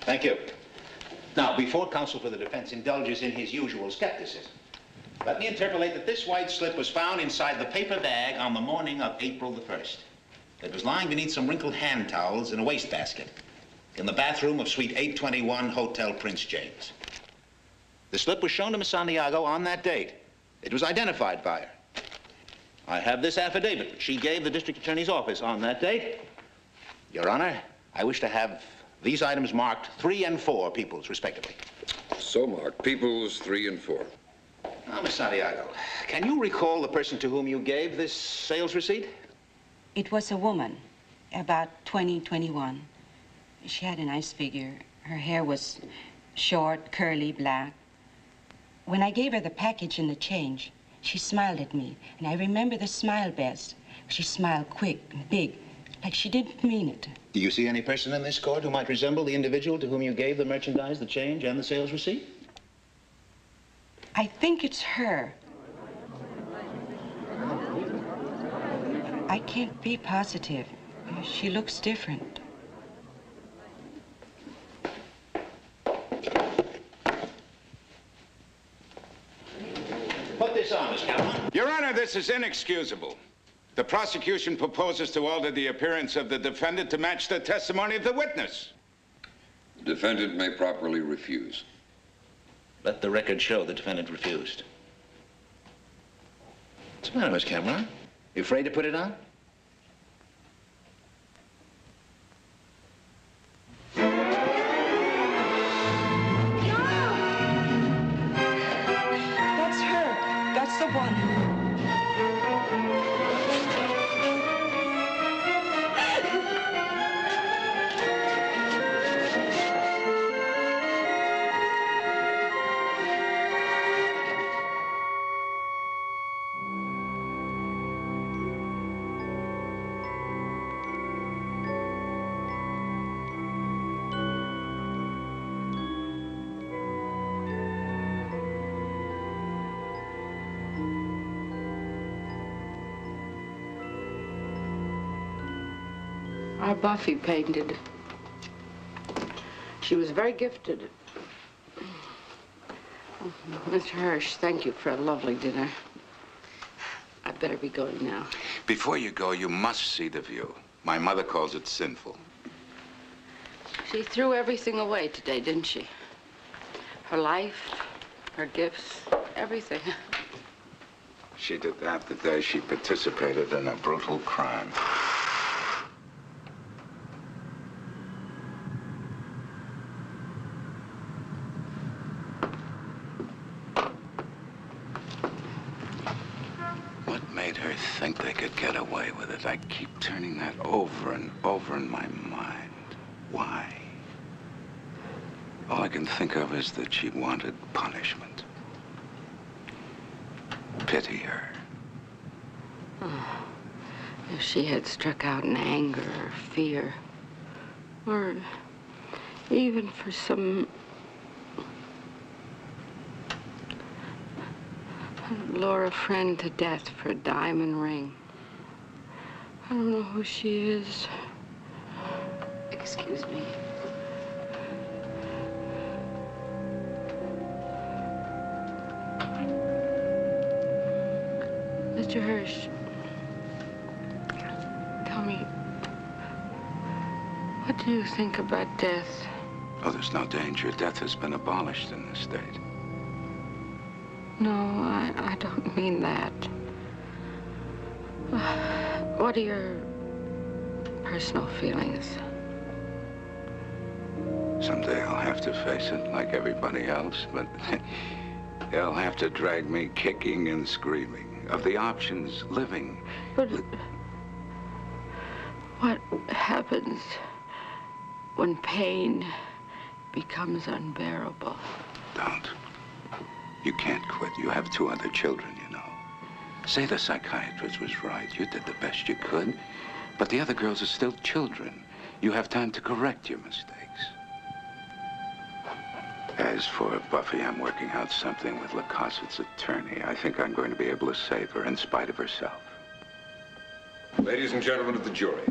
Thank you. Now, before counsel for the defense indulges in his usual skepticism, let me interpolate that this white slip was found inside the paper bag on the morning of April the 1st. It was lying beneath some wrinkled hand towels in a wastebasket in the bathroom of Suite 821, Hotel Prince James. The slip was shown to Miss Santiago on that date. It was identified by her. I have this affidavit she gave the district attorney's office on that date. Your Honor, I wish to have these items marked 3 and 4 Peoples, respectively. So marked. Peoples 3 and 4. Now, Miss Santiago, can you recall the person to whom you gave this sales receipt? It was a woman, about 20, 21. She had a nice figure. Her hair was short, curly, black. When I gave her the package and the change, she smiled at me, and I remember the smile best. She smiled quick and big, like she didn't mean it. Do you see any person in this court who might resemble the individual to whom you gave the merchandise, the change, and the sales receipt? I think it's her. I can't be positive. She looks different. Put this on, Miss Cameron. Your Honor, this is inexcusable. The prosecution proposes to alter the appearance of the defendant to match the testimony of the witness. The defendant may properly refuse. Let the record show the defendant refused. What's the matter, Miss Cameron? You afraid to put it on? That's her. That's the one. Our Buffy painted. She was very gifted. Oh, Mr. Hirsch, thank you for a lovely dinner. I'd better be going now. Before you go, you must see the view. My mother calls it sinful. She threw everything away today, didn't she? Her life, her gifts, everything. She did that the day she participated in a brutal crime. Think they could get away with it. I keep turning that over and over in my mind. Why? All I can think of is that she wanted punishment. Pity her. Oh, if she had struck out in anger or fear, or even for some lure a friend to death for a diamond ring. I don't know who she is. Excuse me. Mr. Hirsch, tell me, what do you think about death? Oh, there's no danger. Death has been abolished in this state. No, I don't mean that. What are your personal feelings? Someday I'll have to face it like everybody else, but they'll have to drag me kicking and screaming. Of the options, living. But what happens when pain becomes unbearable? Don't. You can't quit. You have 2 other children, you know. Say the psychiatrist was right. You did the best you could. But the other girls are still children. You have time to correct your mistakes. As for Buffy, I'm working out something with Lacossett's attorney. I think I'm going to be able to save her in spite of herself. Ladies and gentlemen of the jury,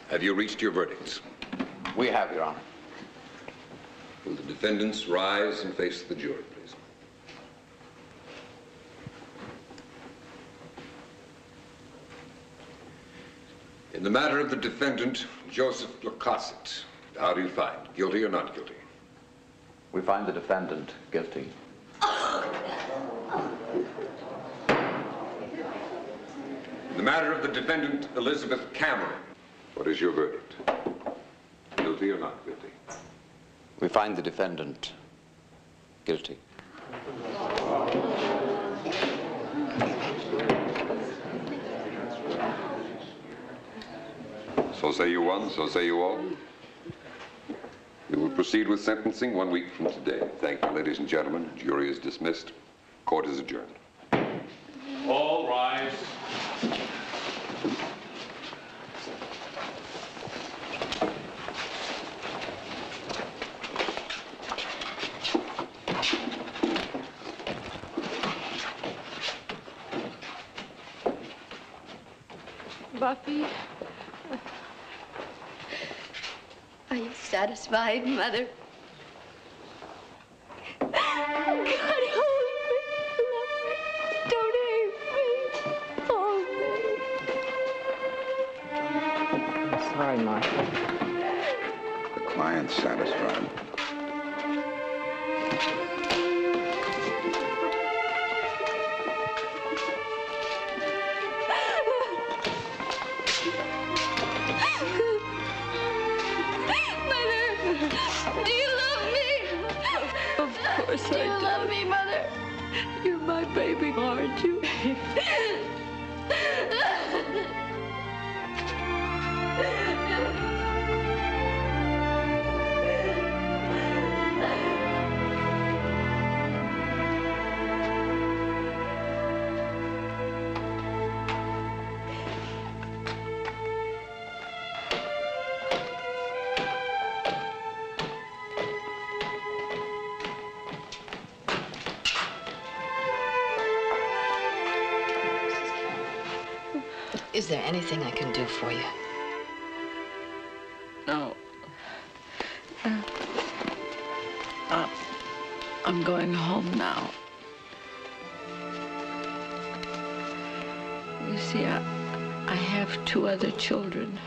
have you reached your verdicts? We have, Your Honor. Will the defendants rise and face the jury, please? In the matter of the defendant, Joseph Lacossette, how do you find? Guilty or not guilty? We find the defendant guilty. In the matter of the defendant, Elizabeth Cameron, what is your verdict? Guilty or not guilty? We find the defendant guilty. So say you one, so say you all. We will proceed with sentencing 1 week from today. Thank you, ladies and gentlemen. Jury is dismissed. Court is adjourned. All rise. Buffy. Are you satisfied, Mother? God, hold me. Don't hurt me. Hold me. I'm sorry, Marc. The client's satisfied. Do you love me, Mother? You're my baby, aren't you? Is there anything I can do for you? No. I'm going home now. You see, I have 2 other children.